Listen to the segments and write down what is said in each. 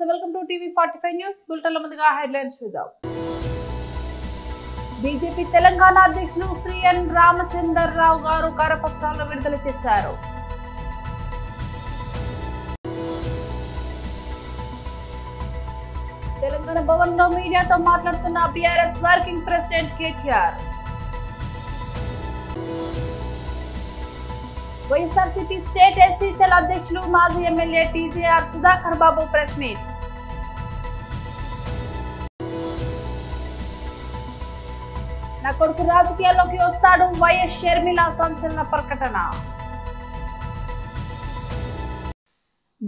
నమస్తే welcome to TV 45 news బులెటిన్ల ముందుగా headlines చూద్దాం. బీజేపీ తెలంగాణ అధ్యక్షులు శ్రీ ఎన్ రామచంద్రరావు గారు కరపత్రాలను విడుదల చేశారు. తెలంగాణ భవన్ లో మీడియాతో మాట్లాడుతున్న BRS working president KTR. YSRCP state SC cell అధ్యక్షులు మాజీ ఎమ్మెల్యే టీజేఆర్ సుధాకర్ బాబు ప్రెస్ మీట్. నా కొడుకు రాజకీయాల్లోకి వస్తాడు, వైఎస్ షర్మిల సంచలన ప్రకటన.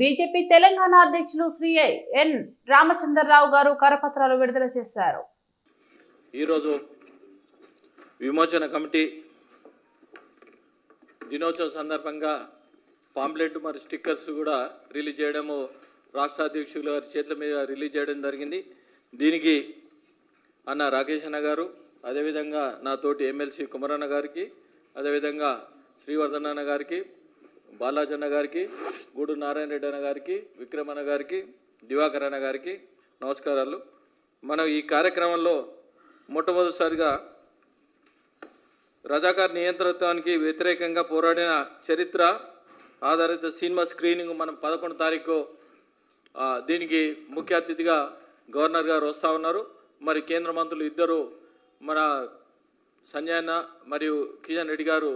బీజేపీ తెలంగాణ అధ్యక్షులు శ్రీ ఎన్ రామచంద్రరావు గారు కరపత్రాలు విడుదల చేశారు. ఈరోజు విమోచన కమిటీ దినోత్సవం సందర్భంగా పాంప్లెట్ మరి స్టిక్కర్స్ కూడా రిలీజ్ చేయడము రాష్ట్ర అధ్యక్షుల గారి చేతుల మీద రిలీజ్ చేయడం జరిగింది. దీనికి అన్న రాకేష్ అన్న గారు, అదేవిధంగా నా తోటి ఎమ్మెల్సీ కుమరన్న గారికి, అదేవిధంగా శ్రీవర్ధన్ అన్న గారికి, బాలాజన్న గారికి, గూడు నారాయణ రెడ్డి అన్న గారికి, విక్రమన్న గారికి, దివాకర్ అన్న గారికి నమస్కారాలు. మనం ఈ కార్యక్రమంలో మొట్టమొదటిసారిగా రజాకార్ నియంతృత్వానికి వ్యతిరేకంగా పోరాడిన చరిత్ర ఆధారిత సినిమా స్క్రీనింగ్ మనం 11 తారీఖు దీనికి ముఖ్య అతిథిగా గవర్నర్ గారు వస్తూ ఉన్నారు. మరి కేంద్ర మంత్రులు ఇద్దరు, మన సంజయ్ అన్న మరియు కిషన్ రెడ్డి గారు,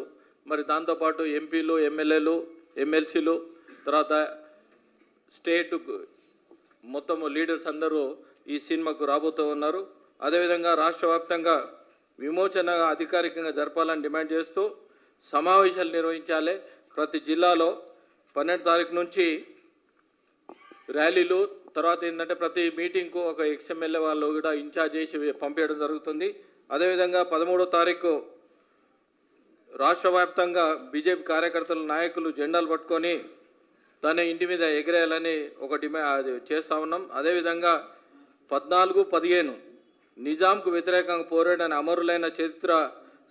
మరి దాంతోపాటు ఎంపీలు, ఎమ్మెల్యేలు, ఎమ్మెల్సీలు, తర్వాత స్టేట్ మొత్తం లీడర్స్ అందరూ ఈ సినిమాకు రాబోతూ ఉన్నారు. అదేవిధంగా రాష్ట్ర వ్యాప్తంగా విమోచన అధికారికంగా జరపాలని డిమాండ్ చేస్తూ సమావేశాలు నిర్వహించాలి. ప్రతి జిల్లాలో 12 తారీఖు నుంచి ర్యాలీలు, తర్వాత ఏంటంటే ప్రతి మీటింగ్కు ఒక ఎక్స్ఎమ్మెల్యే వాళ్ళు కూడా ఇన్ఛార్జ్ చేసి పంపించడం జరుగుతుంది. అదేవిధంగా 13వ తారీఖు రాష్ట్ర వ్యాప్తంగా బీజేపీ కార్యకర్తలు, నాయకులు జెండాలు పట్టుకొని తన ఇంటి మీద ఎగిరేయాలని ఒక డిమాండ్ చేస్తూ ఉన్నాం. అదేవిధంగా 14, 15 నిజాంకు వ్యతిరేకంగా పోరాడిన అమరులైన చరిత్ర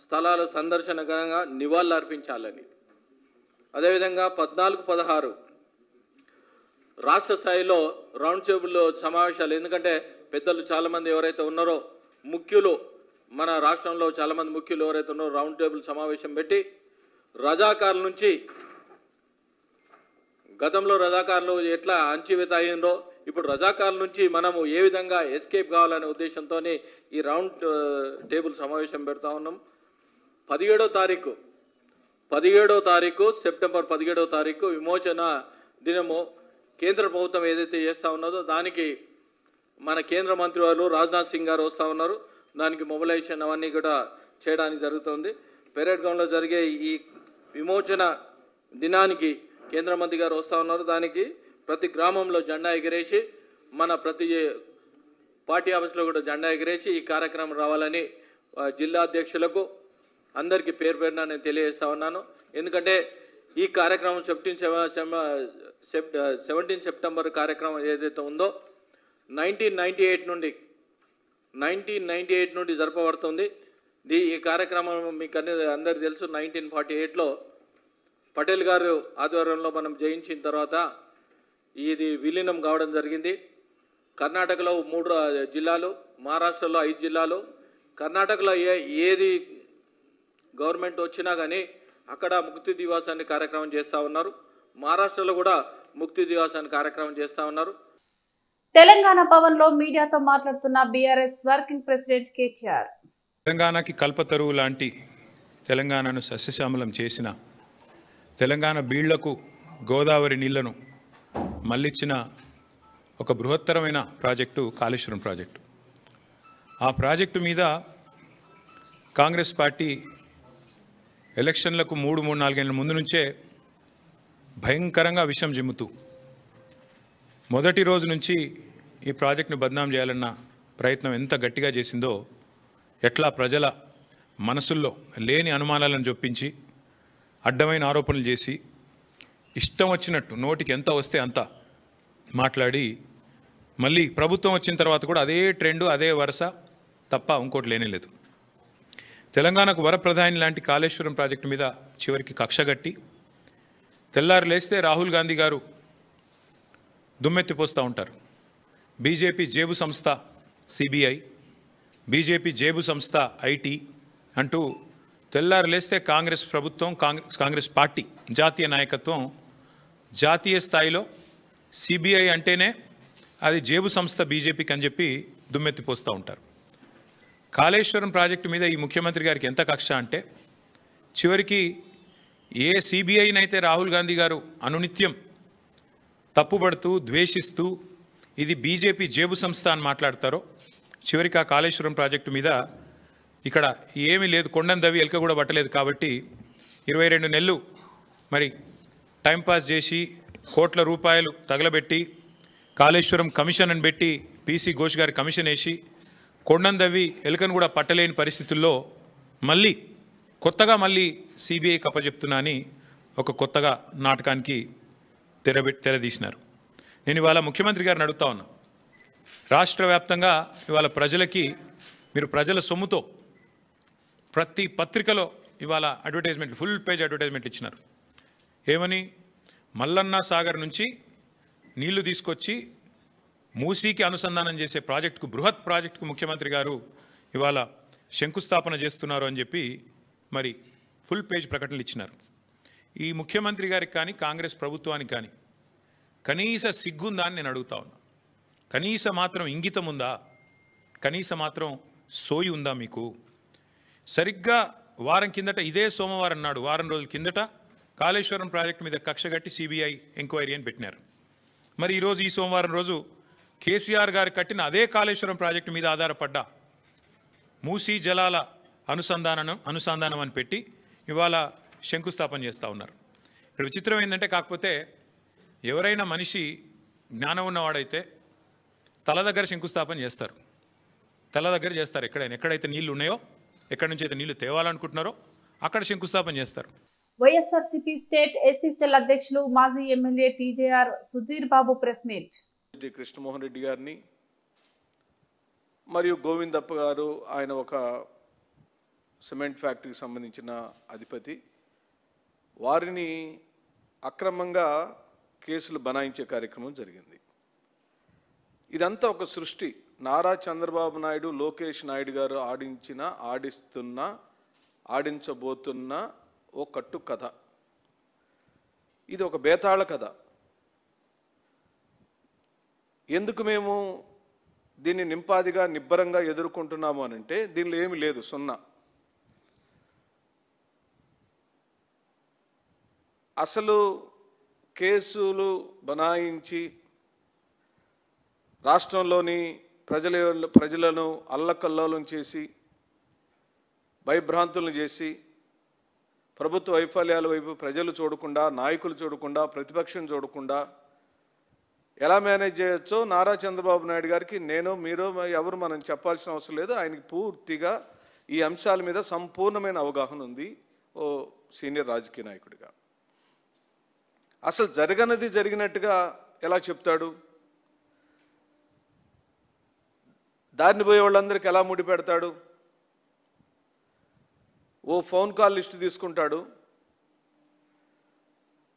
స్థలాల సందర్శనగా నివాళులు అర్పించాలని. అదేవిధంగా 14, 16 రాష్ట్ర స్థాయిలో రౌండ్ టేబుల్ సమావేశాలు, ఎందుకంటే పెద్దలు చాలామంది ఎవరైతే ఉన్నారో, ముఖ్యులు మన రాష్ట్రంలో చాలామంది ముఖ్యులు ఎవరైతే ఉన్నారో రౌండ్ టేబుల్ సమావేశం పెట్టి రజాకారుల నుంచి, గతంలో రజాకారులు ఎట్లా అణచివేత అయ్యిందో ఇప్పుడు రజాకారుల నుంచి మనము ఏ విధంగా ఎస్కేప్ కావాలనే ఉద్దేశంతో ఈ రౌండ్ టేబుల్ సమావేశం పెడతా ఉన్నాం. 17వ తారీఖు సెప్టెంబర్ 17వ తారీఖు విమోచన దినము కేంద్ర ప్రభుత్వం ఏదైతే చేస్తూ ఉన్నదో దానికి మన కేంద్ర మంత్రి వారు రాజ్నాథ్ సింగ్ గారు వస్తూ ఉన్నారు. దానికి మొబిలైజేషన్ అవన్నీ కూడా చేయడానికి జరుగుతుంది. పెరేడ్ గ్రౌండ్లో జరిగే ఈ విమోచన దినానికి కేంద్ర మంత్రి గారు వస్తూ ఉన్నారు. దానికి ప్రతి గ్రామంలో జెండా ఎగిరేసి, మన ప్రతి పార్టీ ఆఫీస్లో కూడా జెండా ఎగిరేసి ఈ కార్యక్రమం రావాలని జిల్లా అధ్యక్షులకు అందరికీ పేరు పేరున నేను తెలియజేస్తా ఉన్నాను. ఎందుకంటే ఈ కార్యక్రమం 17 సెప్టెంబర్ కార్యక్రమం ఏదైతే ఉందో 1998 నుండి జరపబడుతుంది. ఈ కార్యక్రమం మీకు అందరికీ తెలుసు. 1948లో పటేల్ గారు ఆధ్వర్యంలో మనం జయించిన తర్వాత ఇది విలీనం కావడం జరిగింది. కర్ణాటకలో 3 జిల్లాలు, మహారాష్ట్రలో 5 జిల్లాలు. కర్ణాటకలో ఏది గవర్నమెంట్ వచ్చినా కానీ అక్కడ ముక్తి దివాస్ అనే కార్యక్రమం చేస్తూ ఉన్నారు. మహారాష్ట్రలో కూడా ముక్తి దివాస్ అనే కార్యక్రమం చేస్తూ ఉన్నారు. తెలంగాణ భవన్ లో మీడియాతో మాట్లాడుతున్న బీఆర్ఎస్ వర్కింగ్ ప్రెసిడెంట్ కేటీఆర్. తెలంగాణకి కల్పతరువు లాంటి తెలంగాణను సస్యశ్యామలం చేసిన, తెలంగాణ బీళ్లకు గోదావరి నీళ్లను మళ్ళిచ్చిన ఒక బృహత్తరమైన ప్రాజెక్టు కాళేశ్వరం ప్రాజెక్టు. ఆ ప్రాజెక్టు మీద కాంగ్రెస్ పార్టీ ఎలక్షన్లకు 3-4 ఏళ్ళ ముందు నుంచే భయంకరంగా విషం జిమ్ముతూ మొదటి రోజు నుంచి ఈ ప్రాజెక్టును బద్నాం చేయాలన్న ప్రయత్నం ఎంత గట్టిగా చేసిందో, ఎట్లా ప్రజల మనసుల్లో లేని అనుమానాలను చొప్పించి అడ్డమైన ఆరోపణలు చేసి ఇష్టం వచ్చినట్టు నోటికి ఎంత వస్తే అంత మాట్లాడి మళ్ళీ ప్రభుత్వం వచ్చిన తర్వాత కూడా అదే ట్రెండు, అదే వరుస తప్ప ఇంకోటి లేనేలేదు. తెలంగాణకు వరప్రధాని లాంటి కాళేశ్వరం ప్రాజెక్టు మీద చివరికి కక్షగట్టి తెల్లారు లేస్తే రాహుల్ గాంధీ గారు దుమ్మెత్తిపోస్తూ ఉంటారు. బీజేపీ జేబు సంస్థ సిబిఐ, బీజేపీ జేబు సంస్థ ఐటీ అంటూ తెల్లారు లేస్తే కాంగ్రెస్ ప్రభుత్వం, కాంగ్రెస్ పార్టీ జాతీయ నాయకత్వం జాతీయ స్థాయిలో సిబిఐ అంటేనే అది జేబు సంస్థ బీజేపీకి అని చెప్పి దుమ్మెత్తిపోస్తూ ఉంటారు. కాళేశ్వరం ప్రాజెక్టు మీద ఈ ముఖ్యమంత్రి గారికి ఎంత కక్ష అంటే చివరికి ఏ సిబిఐనైతే రాహుల్ గాంధీ గారు అనునిత్యం తప్పుపడుతూ ద్వేషిస్తూ ఇది బీజేపీ జేబు సంస్థ అని మాట్లాడతారో, చివరికి ఆ కాళేశ్వరం ప్రాజెక్టు మీద ఇక్కడ ఏమీ లేదు, కొండను దవి ఎలక కూడా పట్టలేదు కాబట్టి 22 నెలలు మరి టైంపాస్ చేసి కోట్ల రూపాయలు తగలబెట్టి కాళేశ్వరం కమిషన్ అని పెట్టి పీసీ ఘోష్ గారి కమిషన్ వేసి కొండను దవ్వి ఎలుకను కూడా పట్టలేని పరిస్థితుల్లో మళ్ళీ కొత్తగా సిబిఐ కప్పచెప్తున్నా అని ఒక కొత్తగా నాటకానికి తెరదీసినారు. నేను ఇవాళ ముఖ్యమంత్రి గారిని అడుగుతా ఉన్నా, రాష్ట్ర వ్యాప్తంగా ఇవాళ ప్రజలకి మీరు ప్రజల సొమ్ముతో ప్రతి పత్రికలో ఇవాళ అడ్వర్టైజ్మెంట్లు, ఫుల్ పేజ్ అడ్వర్టైజ్మెంట్లు ఇచ్చినారు. ఏమని? మల్లన్న సాగర్ నుంచి నీళ్లు తీసుకొచ్చి మూసీకి అనుసంధానం చేసే ప్రాజెక్టుకు, బృహత్ ప్రాజెక్టుకు ముఖ్యమంత్రి గారు ఇవాళ శంకుస్థాపన చేస్తున్నారు అని చెప్పి మరి ఫుల్ పేజ్ ప్రకటనలు ఇచ్చినారు. ఈ ముఖ్యమంత్రి గారికి కానీ కాంగ్రెస్ ప్రభుత్వానికి కానీ కనీస సిగ్గుందా అని నేను అడుగుతా ఉన్నా. కనీస మాత్రం ఇంగితం ఉందా? కనీస మాత్రం సోయి ఉందా మీకు? సరిగ్గా వారం కిందట, ఇదే సోమవారం నాడు, వారం రోజుల కిందట కాళేశ్వరం ప్రాజెక్టు మీద కక్షగట్టి సిబిఐ ఎంక్వైరీ అని పెట్టినారు. మరి ఈరోజు ఈ సోమవారం రోజు కేసీఆర్ గారు కట్టిన అదే కాళేశ్వరం ప్రాజెక్టు మీద ఆధారపడ్డ మూసీ జలాల అనుసంధానం అని పెట్టి ఇవాళ శంకుస్థాపన చేస్తూ ఉన్నారు. ఇక్కడ విచిత్రం ఏంటంటే, కాకపోతే ఎవరైనా మనిషి జ్ఞానం ఉన్నవాడైతే తల దగ్గర శంకుస్థాపన చేస్తారు, తల దగ్గర చేస్తారు. ఎక్కడైతే నీళ్లు ఉన్నాయో, ఎక్కడి నుంచి అయితే నీళ్లు తేవాలనుకుంటున్నారో అక్కడ శంకుస్థాపన చేస్తారు. వైఎస్ఆర్సీపీ స్టేట్ ఎస్సీ సెల్ అధ్యక్షులు మాజీ MLA TJR Sudheer Babu press meet. Krishnamohan Reddy గారిని మరియు గోవిందప్ప గారు, ఆయన ఒక సిమెంట్ ఫ్యాక్టరీకి సంబంధించిన అధిపతి, వారిని అక్రమంగా కేసులు బనాయించే కార్యక్రమం జరిగింది. ఇదంతా ఒక సృష్టి. నారా చంద్రబాబు నాయుడు, లోకేష్ నాయుడు గారు ఆడించబోతున్న ఓ కట్టు కథ. ఇది ఒక బేతాళ కథ. ఎందుకు మేము దీన్ని నింపాదిగా నిబ్బరంగా ఎదుర్కొంటున్నాము అనంటే, దీనిలో ఏమి లేదు, సున్నా. అసలు కేసులు బనాయించి రాష్ట్రంలోని ప్రజలను అల్లకల్లోలం చేసి, భయభ్రాంతులను చేసి, ప్రభుత్వ వైఫల్యాల వైపు ప్రజలు చూడకుండా, నాయకులు చూడకుండా, ప్రతిపక్షం చూడకుండా ఎలా మేనేజ్ చేయొచ్చో నారా చంద్రబాబు నాయుడు గారికి మీరు ఎవరు మనం చెప్పాల్సిన అవసరం లేదు. ఆయనకి పూర్తిగా ఈ అంశాల మీద సంపూర్ణమైన అవగాహన ఉంది ఓ సీనియర్ రాజకీయ నాయకుడిగా. అసలు జరగనది జరిగినట్టుగా ఎలా చెప్తాడు? దారిని పోయే వాళ్ళందరికీ ఎలా ముడి పెడతాడు? ఓ ఫోన్ కాల్ లిస్టు తీసుకుంటాడు.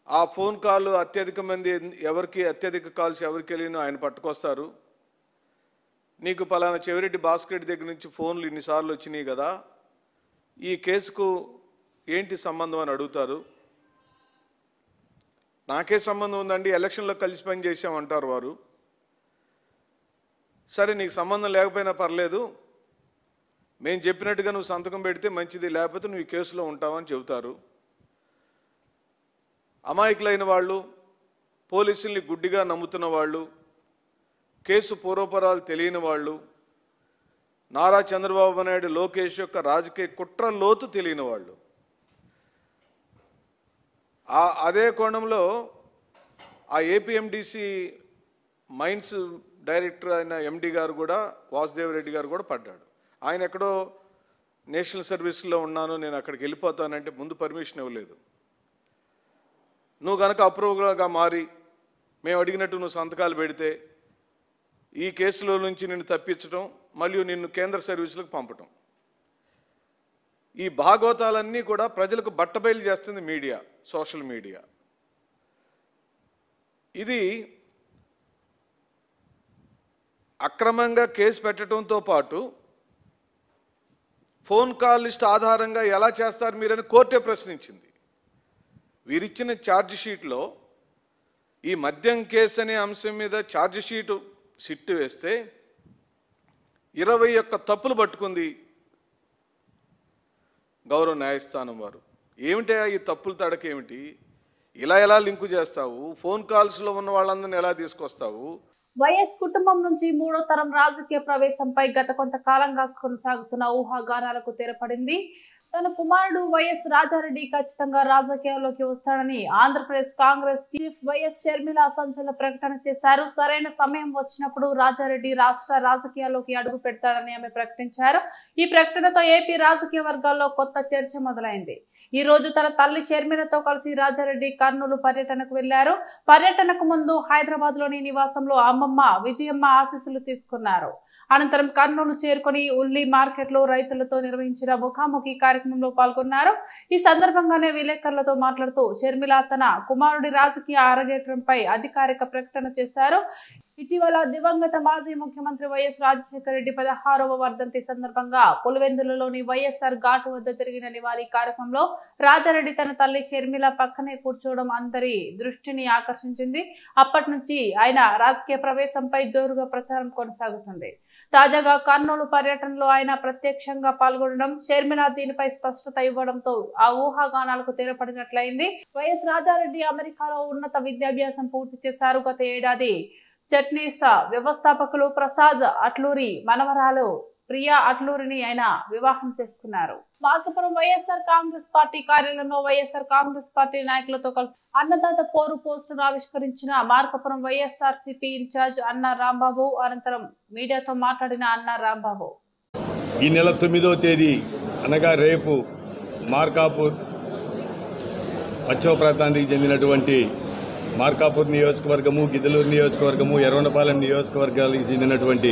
ఆ ఫోన్ కాల్ అత్యధిక కాల్స్ ఎవరికి వెళ్ళినో ఆయన పట్టుకొస్తారు. నీకు పలానా చెవిరెడ్డి భాస్కర్ దగ్గర నుంచి ఫోన్లు ఇన్నిసార్లు వచ్చినాయి కదా, ఈ కేసుకు ఏంటి సంబంధం అని అడుగుతారు. నాకే సంబంధం ఉందండి, ఎలక్షన్లో కలిసి పని చేసామంటారు వారు. సరే, నీకు సంబంధం లేకపోయినా పర్లేదు, మేము చెప్పినట్టుగా నువ్వు సంతకం పెడితే మంచిది, లేకపోతే నువ్వు ఈ కేసులో ఉంటావని చెబుతారు. అమాయకులైన వాళ్ళు, పోలీసుల్ని గుడ్డిగా నమ్ముతున్న వాళ్ళు, కేసు పూర్వపరాలు తెలియని వాళ్ళు, నారా చంద్రబాబు నాయుడు, లోకేష్ యొక్క రాజకీయ కుట్ర లోతు తెలియని వాళ్ళు. అదే కోణంలో ఆ ఏపీఎండిసి మైన్స్ డైరెక్టర్ అయిన ఎండి గారు కూడా, వాసుదేవ్ రెడ్డి గారు కూడా పడ్డాడు. ఆయన ఎక్కడో నేషనల్ సర్వీస్లో ఉన్నాను, నేను అక్కడికి వెళ్ళిపోతానంటే ముందు పర్మిషన్ ఇవ్వలేదు. నువ్వు కనుక అప్రూవల్గా మారి మేము అడిగినట్టు నువ్వు సంతకాలు పెడితే ఈ కేసులో నుంచి నిన్ను తప్పించడం, మళ్ళీ నిన్ను కేంద్ర సర్వీసులకు పంపటం. ఈ భాగవతాలన్నీ కూడా ప్రజలకు బట్టబయలు చేస్తుంది మీడియా, సోషల్ మీడియా. ఇది అక్రమంగా కేసు పెట్టడంతో పాటు ఫోన్ కాల్ లిస్ట్ ఆధారంగా ఎలా చేస్తారు మీరని కోర్టే ప్రశ్నించింది. వీరిచ్చిన ఛార్జ్ షీట్లో ఈ మద్యం కేసు అనే అంశం మీద ఛార్జ్ షీటు సిట్టు వేస్తే 21 తప్పులు పట్టుకుంది గౌరవ న్యాయస్థానం వారు. ఏమిటా ఈ తప్పులు తడకేమిటి? ఇలా ఎలా లింకు చేస్తావు? ఫోన్ కాల్స్లో ఉన్న వాళ్ళందరినీ ఎలా తీసుకొస్తావు? వైఎస్ కుటుంబం నుంచి మూడో తరం రాజకీయ ప్రవేశంపై గత కొంతకాలంగా కొనసాగుతున్న ఊహాగానాలకు తెరపడింది. తన కుమారుడు వైఎస్ రాజారెడ్డి ఖచ్చితంగా రాజకీయాల్లోకి వస్తాడని ఆంధ్రప్రదేశ్ కాంగ్రెస్ చీఫ్ వైఎస్ షర్మిల సంచలన ప్రకటన చేశారు. సరైన సమయం వచ్చినప్పుడు రాజారెడ్డి రాష్ట్ర రాజకీయాల్లోకి అడుగు పెడతాడని ఆమె ప్రకటించారు. ఈ ప్రకటనతో ఏపీ రాజకీయ వర్గాల్లో కొత్త చర్చ మొదలైంది. ఈ రోజు తన తల్లి షర్మిలతో కలిసి రాజారెడ్డి కర్నూలు పర్యటనకు వెళ్లారు. పర్యటనకు ముందు హైదరాబాద్ లోని నివాసంలో అమ్మమ్మ విజయమ్మ ఆశీస్సులు తీసుకున్నారు. అనంతరం కర్నూలు చేరుకుని ఉల్లి మార్కెట్ లో రైతులతో నిర్వహించిన ముఖాముఖి కార్యక్రమంలో పాల్గొన్నారు. ఈ సందర్భంగానే విలేకరులతో మాట్లాడుతూ షర్మిల తన కుమారుడి రాజకీయ అరంగేట్రంపై అధికారిక ప్రకటన చేశారు. ఇటీవల దివంగత మాజీ ముఖ్యమంత్రి వైఎస్ రాజశేఖర రెడ్డి 16వ వర్ధంతి సందర్భంగా పులివెందులలోని వైఎస్ఆర్ ఘాటు వద్ద జరిగిన నివాళి కార్యక్రమంలో రాజారెడ్డి తన తల్లి షర్మిల పక్కనే కూర్చోవడం అందరి దృష్టిని ఆకర్షించింది. అప్పటి నుంచి ఆయన రాజకీయ ప్రవేశంపై జోరుగా ప్రచారం కొనసాగుతుంది. తాజాగా కర్నూలు పర్యటనలో ఆయన ప్రత్యక్షంగా పాల్గొనడం, షర్మిల దీనిపై స్పష్టత ఇవ్వడంతో ఆ ఊహాగానాలకు తెరపడినట్లయింది. వైఎస్ రాజారెడ్డి అమెరికాలో ఉన్నత విద్యాభ్యాసం పూర్తి చేశారు. గత ఏడాది చట్నీస్ వ్యవస్థాపకులు ప్రసాద్ అట్లూరి మనవరాలు ప్రియా అట్లూరిని ఆయన వివాహం చేసుకున్నారు. మార్కాపురం వైఎస్ఆర్ కాంగ్రెస్ పార్టీ కార్యాలయంలో వైఎస్ఆర్ కాంగ్రెస్ పార్టీ నాయకులతో కలిసి అన్నదాత పోరు పోస్టును ఆవిష్కరించిన మార్కాపురం వైఎస్ఆర్సీపీ ఇన్ఛార్జ్ అన్న రాంబాబు. అనంతరం మీడియాతో మాట్లాడిన అన్న రాంబాబు, ఈ నెల 9వ తేదీ అనగా రేపు మార్కాపూర్ పశ్చిమ ప్రాంతానికి చెందినటువంటి మార్కాపూర్ నియోజకవర్గము, గిద్దలూరు నియోజకవర్గము, ఎర్రగొండపాలెం నియోజకవర్గాలకు చెందినటువంటి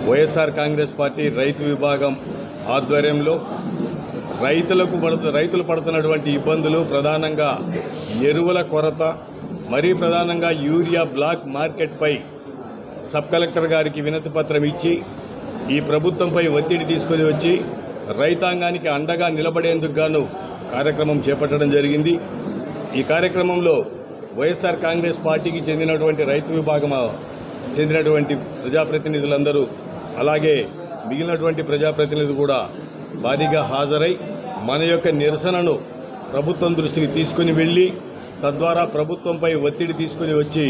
వైఎస్ఆర్ కాంగ్రెస్ పార్టీ రైతు విభాగం ఆధ్వర్యంలో రైతులు పడుతున్నటువంటి ఇబ్బందులు, ప్రధానంగా ఎరువుల కొరత, మరీ ప్రధానంగా యూరియా బ్లాక్ మార్కెట్పై సబ్ కలెక్టర్ గారికి వినతి పత్రం ఇచ్చి ఈ ప్రభుత్వంపై ఒత్తిడి తీసుకొని వచ్చి రైతాంగానికి అండగా నిలబడేందుకు గాను కార్యక్రమం చేపట్టడం జరిగింది. ఈ కార్యక్రమంలో వైఎస్ఆర్ కాంగ్రెస్ పార్టీకి చెందినటువంటి రైతు విభాగం చెందినటువంటి ప్రజాప్రతినిధులందరూ, అలాగే మిగిలినటువంటి ప్రజాప్రతినిధులు కూడా భారీగా హాజరై మన యొక్క నిరసనను ప్రభుత్వం దృష్టికి తీసుకుని వెళ్ళి తద్వారా ప్రభుత్వంపై ఒత్తిడి తీసుకుని వచ్చి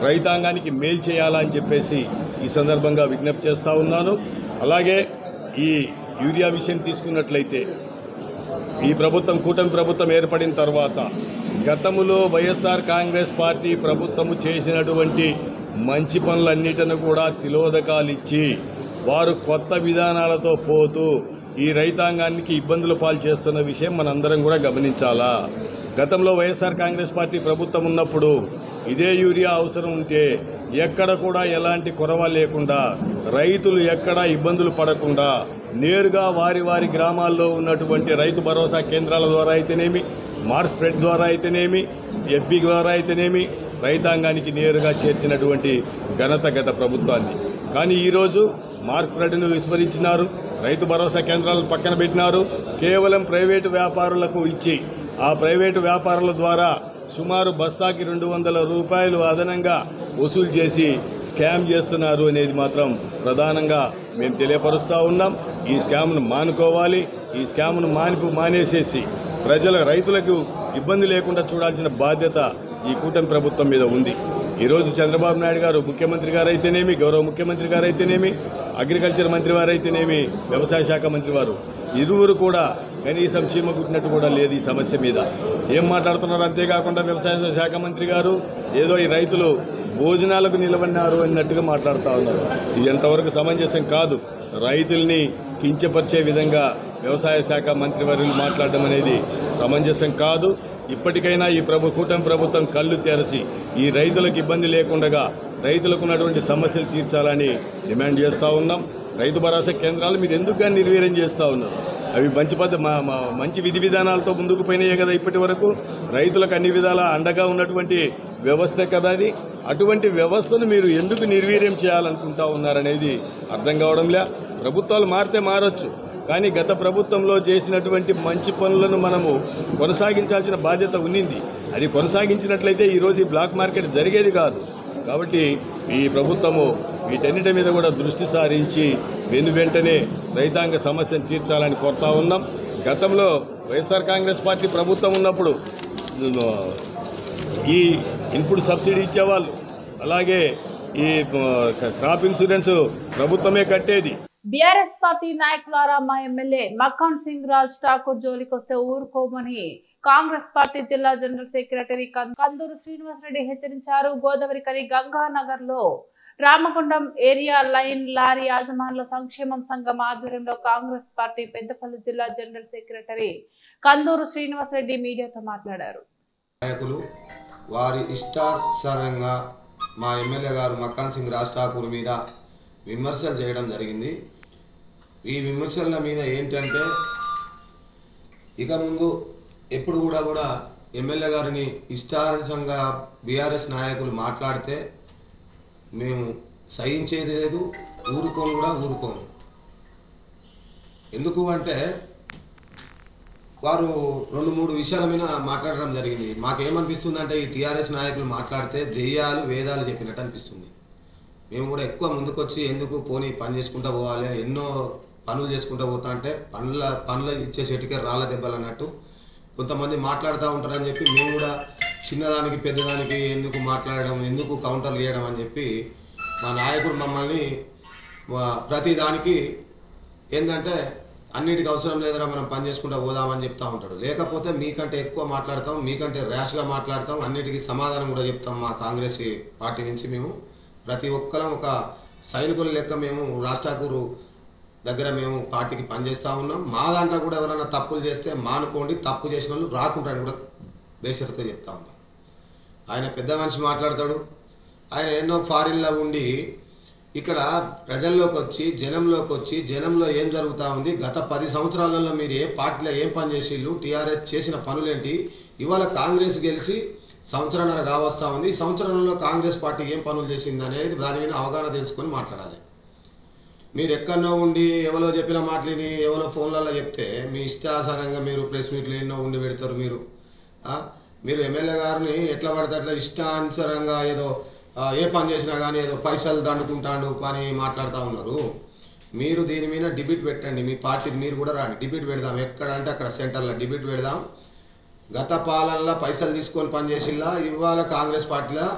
రైతాంగానికి మేలు చేయాలని చెప్పేసి ఈ సందర్భంగా విజ్ఞప్తి చేస్తూ ఉన్నాను. అలాగే ఈ యూరియా విషయం తీసుకున్నట్లయితే ఈ ప్రభుత్వం కూటమి ప్రభుత్వం ఏర్పడిన తర్వాత గతంలో వైఎస్ఆర్ కాంగ్రెస్ పార్టీ ప్రభుత్వము చేసినటువంటి మంచి పనులన్నిటిని కూడా తిలోదకాలు ఇచ్చి వారు కొత్త విధానాలతో పోతూ ఈ రైతాంగానికి ఇబ్బందులు పాలు చేస్తున్న విషయం మనందరం కూడా గమనించాలా. గతంలో వైఎస్ఆర్ కాంగ్రెస్ పార్టీ ప్రభుత్వం ఉన్నప్పుడు ఇదే యూరియా అవసరం ఉంటే ఎక్కడ కూడా ఎలాంటి కొరవ లేకుండా రైతులు ఎక్కడా ఇబ్బందులు పడకుండా నేరుగా వారి గ్రామాల్లో ఉన్నటువంటి రైతు భరోసా కేంద్రాల ద్వారా అయితేనేమి, మార్కెట్ ద్వారా అయితేనేమి, ఎఫ్బి ద్వారా అయితేనేమి రైతాంగానికి నేరుగా చేర్చినటువంటి ఘనత గత ప్రభుత్వాన్ని. కానీ ఈరోజు మార్కెట్ను విస్మరించినారు, రైతు భరోసా కేంద్రాలను పక్కన పెట్టినారు. కేవలం ప్రైవేటు వ్యాపారులకు ఇచ్చి ఆ ప్రైవేటు వ్యాపారుల ద్వారా సుమారు బస్తాకి 200 రూపాయలు అదనంగా వసూలు చేసి స్కామ్ చేస్తున్నారు అనేది మాత్రం ప్రధానంగా మేము తెలియపరుస్తూ ఉన్నాం. ఈ స్కామ్ను మానుకోవాలి. ఈ స్కామ్ను మానేసేసి రైతులకు ఇబ్బంది లేకుండా చూడాల్సిన బాధ్యత ఈ కూటమి ప్రభుత్వం మీద ఉంది. ఈరోజు చంద్రబాబు నాయుడు గారు ముఖ్యమంత్రి గారు అయితేనేమి, గౌరవ ముఖ్యమంత్రి గారు అయితేనేమి, అగ్రికల్చర్ మంత్రి వారు అయితేనేమి, వ్యవసాయ శాఖ మంత్రి వారు ఇరువురు కూడా కనీసం చీమ కుట్టినట్టు కూడా లేదు ఈ సమస్య మీద. ఏం మాట్లాడుతున్నారు? అంతేకాకుండా వ్యవసాయ శాఖ మంత్రి గారు ఏదో ఈ రైతులు భోజనాలకు నిలబడినారు అన్నట్టుగా మాట్లాడుతూ ఉన్నారు. ఇది ఎంతవరకు సమంజసం కాదు. రైతుల్ని కించపరిచే విధంగా వ్యవసాయ శాఖ మంత్రి వర్యులు మాట్లాడడం అనేది సమంజసం కాదు. ఇప్పటికైనా ఈ కూటమి ప్రభుత్వం కళ్ళు తెరచి ఈ రైతులకు ఇబ్బంది లేకుండా రైతులకు ఉన్నటువంటి సమస్యలు తీర్చాలని డిమాండ్ చేస్తూ ఉన్నాం. రైతు భరోసా కేంద్రాలు మీరు ఎందుకు నిర్వీర్యం చేస్తూ ఉన్నారు? అవి మంచి విధి విధానాలతో ముందుకు పోయినాయే కదా ఇప్పటి వరకు. రైతులకు అన్ని విధాల అండగా ఉన్నటువంటి వ్యవస్థ కదా అది. అటువంటి వ్యవస్థను మీరు ఎందుకు నిర్వీర్యం చేయాలనుకుంటా ఉన్నారనేది అర్థం కావడంలే. ప్రభుత్వాలు మారితే మారొచ్చు, కానీ గత ప్రభుత్వంలో చేసినటువంటి మంచి పనులను మనము కొనసాగించాల్సిన బాధ్యత ఉన్నింది. అది కొనసాగించినట్లయితే ఈరోజు ఈ బ్లాక్ మార్కెట్ జరిగేది కాదు. కాబట్టి ఈ ప్రభుత్వము వీటన్నిటి మీద కూడా దృష్టి సారించి వెంటనే రైతాంగ సమస్యను తీర్చాలని కోరుతా ఉన్నాం. గతంలో వైఎస్ఆర్ కాంగ్రెస్ పార్టీ ప్రభుత్వం ఉన్నప్పుడు ఈ ఇన్పుట్ సబ్సిడీ ఇచ్చేవాళ్ళు, అలాగే ఈ క్రాప్ ఇన్సూరెన్స్ ప్రభుత్వమే కట్టేది. బీఆర్ఎస్ పార్టీ నాయకులారా మా ఎమ్మెల్యే మక్కాన్ సింగ్ రాజ్ ఠాకూర్ జోలికొస్తే ఊరుకోమని కాంగ్రెస్ పార్టీ జిల్లా జనరల్ సెక్రటరీ కందూరు శ్రీనివాసరెడ్డి హెచ్చరించారు. గోదావరి కని గంగానగర్ లో రామగుండం ఏరియా లైన్ లారీ యాజమానుల సంక్షేమం సంఘం ఆధ్వర్యంలో కాంగ్రెస్ పార్టీ పెద్దపల్లి జిల్లా జనరల్ సెక్రటరీ కందూరు శ్రీనివాసరెడ్డి మీడియాతో మాట్లాడారు. నాయకులు వారి ఇష్టానుసారంగా మా ఎమ్మెల్యే గారు మక్కాన్ సింగ్ రాజ్ ఠాకూర్ మీద విమర్శలు చేయడం జరిగింది. ఈ విమర్శల మీద ఏంటంటే ఇక ముందు ఎప్పుడు కూడా ఎమ్మెల్యే గారిని ఇష్టానుసారంగా బీఆర్ఎస్ నాయకులు మాట్లాడితే మేము సహించేది లేదు, ఊరుకోను. ఎందుకు అంటే వారు 2-3 విషయాల మీద మాట్లాడడం జరిగింది. మాకేమనిపిస్తుందంటే ఈ టీఆర్ఎస్ నాయకులు మాట్లాడితే దెయ్యాలు వేదాలు చెప్పినట్టు అనిపిస్తుంది. మేము కూడా ఎక్కువ ముందుకొచ్చి ఎందుకు పోనీ పని చేసుకుంటూ పోవాలి, ఎన్నో పనులు చేసుకుంటూ పోతా అంటే పనులు ఇచ్చే చెట్టుకే రాళ్ళ దెబ్బలు అన్నట్టు కొంతమంది మాట్లాడుతూ ఉంటారని చెప్పి మేము కూడా చిన్నదానికి పెద్దదానికి ఎందుకు మాట్లాడడం, ఎందుకు కౌంటర్లు చేయడం అని చెప్పి మా నాయకుడు మమ్మల్ని ప్రతి దానికి ఏంటంటే అన్నిటికీ అవసరం లేదరా మనం పని చేసుకుంటూ పోదామని చెప్తూ ఉంటాడు. లేకపోతే మీకంటే ఎక్కువ మాట్లాడతాం, మీకంటే ర్యాష్గా మాట్లాడతాం, అన్నిటికీ సమాధానం కూడా చెప్తాం. మా కాంగ్రెస్ పార్టీ నుంచి మేము ప్రతి ఒక్కరం ఒక సైనికుల లెక్క మేము రాజ్ ఠాకూర్ దగ్గర మేము పార్టీకి పనిచేస్తూ ఉన్నాం. మా దాంట్లో కూడా ఎవరైనా తప్పులు చేస్తే మానుకోండి, తప్పు చేసిన వాళ్ళు రాకుంటారని కూడా బేషరతో చెప్తా ఉన్నాం. ఆయన పెద్ద మనిషి మాట్లాడతాడు. ఆయన ఎన్నో ఫారిన్లో ఉండి ఇక్కడ ప్రజల్లోకి వచ్చి జనంలో ఏం జరుగుతూ ఉంది, గత 10 సంవత్సరాలలో మీరు ఏ పార్టీలో ఏం పని చేసిళ్ళు, టీఆర్ఎస్ చేసిన పనులేంటి, ఇవాళ కాంగ్రెస్ గెలిచి సంవత్సరంన్నర కావస్తూ ఉంది, ఈ సంవత్సరంలో కాంగ్రెస్ పార్టీ ఏం పనులు చేసింది అనేది దాని మీద అవగాహన తెలుసుకొని మాట్లాడాలి. మీరు ఎక్కడో ఉండి ఎవరో చెప్పిన మాటలని ఎవరో ఫోన్లలో చెప్తే మీ ఇష్టానుసారంగా మీరు ప్రెస్ మీట్లు ఎన్నో ఉండి పెడతారు. మీరు ఎమ్మెల్యే గారిని ఎట్లా పడితే అట్లా ఇష్టానుసారంగా ఏదో ఏ పని చేసినా కానీ ఏదో పైసలు దండుకుంటాడు పని మాట్లాడుతూ ఉన్నారు. మీరు దీని మీద డిబేట్ పెట్టండి, మీ పార్టీకి మీరు కూడా రాండి, డిబేట్ పెడదాం. ఎక్కడంటే అక్కడ సెంటర్లో డిబేట్ పెడదాం. గత పాలనలో పైసలు తీసుకొని పనిచేసిల్లా, ఇవాళ కాంగ్రెస్ పార్టీలో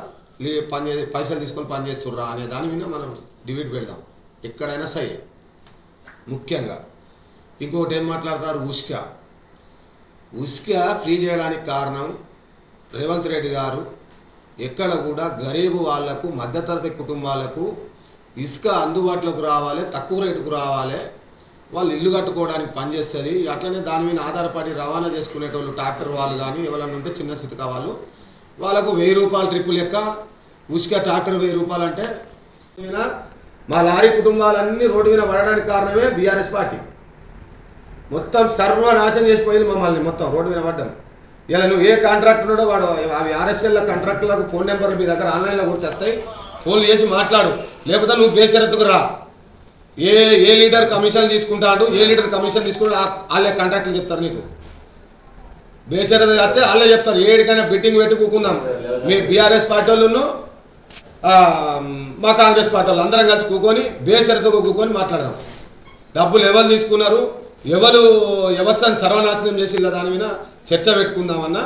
పైసలు తీసుకొని పనిచేస్తుర్రా అనే దాని మీద మనం డిబేట్ పెడదాం. ఎక్కడైనా సరే ముఖ్యంగా ఇంకోటి ఏం మాట్లాడతారు, ఉస్కా ఫ్రీ చేయడానికి కారణం రేవంత్ రెడ్డి గారు ఎక్కడ కూడా గరీబు వాళ్లకు, మధ్యతరగతి కుటుంబాలకు ఇసుక అందుబాటులోకి రావాలి, తక్కువ రేటుకు రావాలి, వాళ్ళు ఇల్లు కట్టుకోవడానికి పనిచేస్తుంది. అట్లనే దాని మీద ఆధారపడి రవాణా చేసుకునేటోళ్ళు ట్రాక్టర్ వాళ్ళు కానీ ఎవరైనా ఉంటే చిన్న చితక వాళ్ళకు 1000 రూపాయల ట్రిప్పులు లెక్క ఉసుక ట్రాక్టర్ 1000 రూపాయలు అంటే మా లారీ కుటుంబాలన్నీ రోడ్డు మీద పడడానికి కారణమే బీఆర్ఎస్ పార్టీ. మొత్తం సర్వనాశనం చేసిపోయింది మమ్మల్ని, మొత్తం రోడ్డు మీద పడ్డాం. ఇలా నువ్వు ఏ కాంట్రాక్టర్ ఉన్నాడో వాడు అవి ఆర్ఎఫ్ఎల్ కాంట్రాక్టర్లకు ఫోన్ నెంబర్లు మీ దగ్గర ఆన్లైన్లో కూడా తెస్తాయి, ఫోన్లు చేసి మాట్లాడు. లేకపోతే నువ్వు బేషరతుకు రా. ఏ లీటర్ కమిషన్ తీసుకుంటాడు, ఏ లీటర్ కమిషన్ తీసుకుంటా వాళ్ళే కాంట్రాక్టులు చెప్తారు. నీకు బేషరతు అయితే వాళ్ళే చెప్తారు. ఏడికైనా బిట్టింగ్ పెట్టి కూకుందాం. మీ బీఆర్ఎస్ పార్టీ వాళ్ళు మా కాంగ్రెస్ పార్టీ వాళ్ళు అందరం కలిసి కూకొని బేషరతుకు కూకొని మాట్లాడదాం. డబ్బులు ఎవరు తీసుకున్నారు, ఎవరు వ్యవస్థను సర్వనాశనం చేసి దాని మీద చర్చ పెట్టుకుందామన్నా.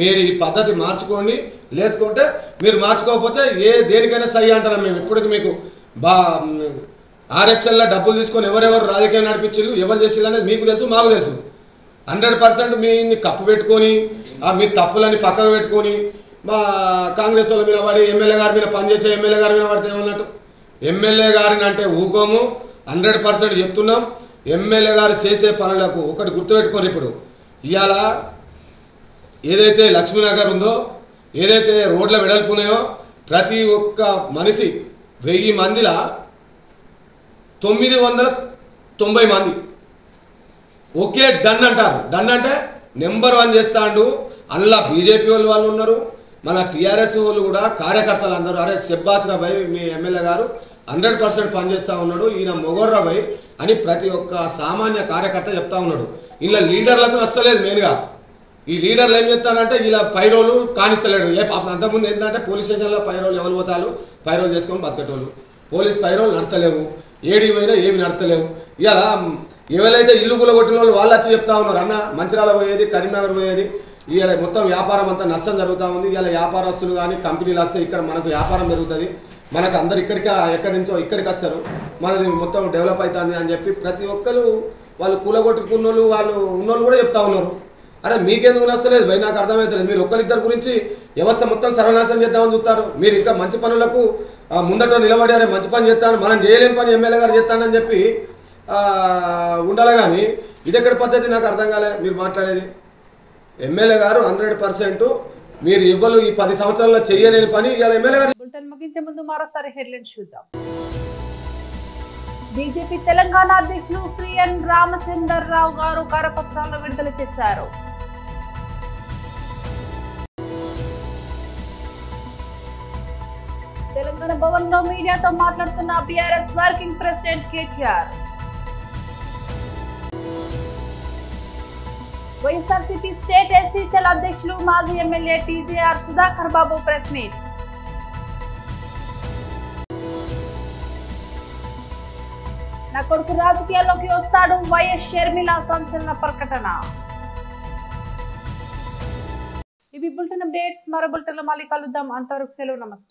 మీరు ఈ పద్ధతి మార్చుకోండి, లేకుంటే మీరు మార్చుకోకపోతే దేనికైనా సై అంటారా. మేము ఇప్పటికి మీకు ఆర్ఎఫ్ఎల్లో డబ్బులు తీసుకొని ఎవరెవరు రాజకీయం నడిపించారు, ఎవరు చేసిల్లు అనేది మీకు తెలుసు, మాకు తెలుసు. 100% మీ కప్పు పెట్టుకొని మీ తప్పులని పక్కకు పెట్టుకొని మా కాంగ్రెస్ వాళ్ళ మీద పడి ఎమ్మెల్యే గారి మీద పనిచేసే ఎమ్మెల్యే గారి మీద పడితే ఏమన్నట్టు. ఎమ్మెల్యే గారిని అంటే ఊకోము, 100% చెప్తున్నాం. ఎమ్మెల్యే గారు చేసే పనులకు ఒకటి గుర్తుపెట్టుకోరు. ఇప్పుడు ఇవాళ ఏదైతే లక్ష్మీనగర్ ఉందో, ఏదైతే రోడ్ల వెడల్పు ఉన్నాయో ప్రతి ఒక్క మనిషి 1000 మందిలా 990 మంది ఒకే డన్ అంటారు. డన్ అంటే నెంబర్ 1 చేస్తాడు. అందులో బీజేపీ వాళ్ళు ఉన్నారు, మన టీఆర్ఎస్ వాళ్ళు కూడా కార్యకర్తలు అందరూ అరే శబ్బాస్ రాబాయ్ మీ ఎమ్మెల్యే గారు 100% పనిచేస్తూ ఉన్నాడు, ఈయన మొగర్రాబాయ్ అని ప్రతి ఒక్క సామాన్య కార్యకర్త చెప్తా ఉన్నాడు. ఇలా లీడర్లకు నచ్చలేదు. మెయిన్గా ఈ లీడర్లు ఏం చెప్తానంటే ఇలా పైరోలు కానిస్తలేడు. అంతకుముందు ఏంటంటే పోలీస్ స్టేషన్లో పైరోలు ఎవరు పోతారు, పైరోలు చేసుకొని బతికేటోళ్ళు. పోలీస్ పైరోలు నడతలేవు, ఏడికి పోయినా ఏమి నడతలేవు. ఇలా ఎవరైతే ఇల్లు కూలగొట్టిన వాళ్ళు వాళ్ళు వచ్చి చెప్తా ఉన్నారు అన్న మంచిర్యాల పోయేది, కరీంనగర్ పోయేది, ఇలా మొత్తం వ్యాపారం అంతా నష్టం జరుగుతూ ఉంది. ఇలా వ్యాపారస్తులు కానీ కంపెనీలు వస్తే ఇక్కడ మనకు వ్యాపారం పెరుగుతుంది, మనకు అందరు ఎక్కడి నుంచో ఇక్కడికి వస్తారు, మనది మొత్తం డెవలప్ అవుతుంది అని చెప్పి ప్రతి ఒక్కరు వాళ్ళు కూలగొట్టుకున్న వాళ్ళు ఉన్నోళ్ళు కూడా చెప్తా ఉన్నారు. అరే మీకెందుకు నచ్చలేదు భయ్, నాకు అర్థమవుతుంది. మీరు ఒక్కరిద్దరి గురించి వ్యవస్థ మొత్తం సర్వనాశనం చేద్దామని చూస్తారు. మీరు ఇంకా మంచి పనులకు ముందట నిలబడారే, మంచి పని చేస్తాను, మనం చేయలేని పని ఎమ్మెల్యే గారు చేస్తానని చెప్పి ఉండాలి. కానీ ఇది ఎక్కడ పద్ధతి నాకు అర్థం కాలే మీరు మాట్లాడేది. ఎమ్మెల్యే గారు 100% మీరు ఇవ్వలు ఈ 10 సంవత్సరాల్లో చేయలేని పని ఇవాళ ఎమ్మెల్యే గారు. బులెటిన్ ముగించే ముందు మరోసారి హెడ్లైన్స్ చూద్దాం. బీజేపీ తెలంగాణ అధ్యక్షులు శ్రీ ఎన్ రామచంద్రరావు గారు కరపత్రాలను విడుదల చేశారు. తెలంగాణ భవన్ లో మీడియాతో మాట్లాడుతున్న BRS working president KTR. YSRCP state SC cell అధ్యక్షులు మాజీ ఎమ్మెల్యే టీజీఆర్ సుధాకర్ బాబు ప్రెస్ మీట్. నా కొడుకు రాజకీయాల్లోకి వస్తాడు, వైఎస్ షర్మిల సంచలన ప్రకటన. ఇవి బులెటిన్ అప్డేట్స్. మరో బులెటిన్లో మళ్ళీ కలుద్దాం. అంతవరకు సెలవు, నమస్తే.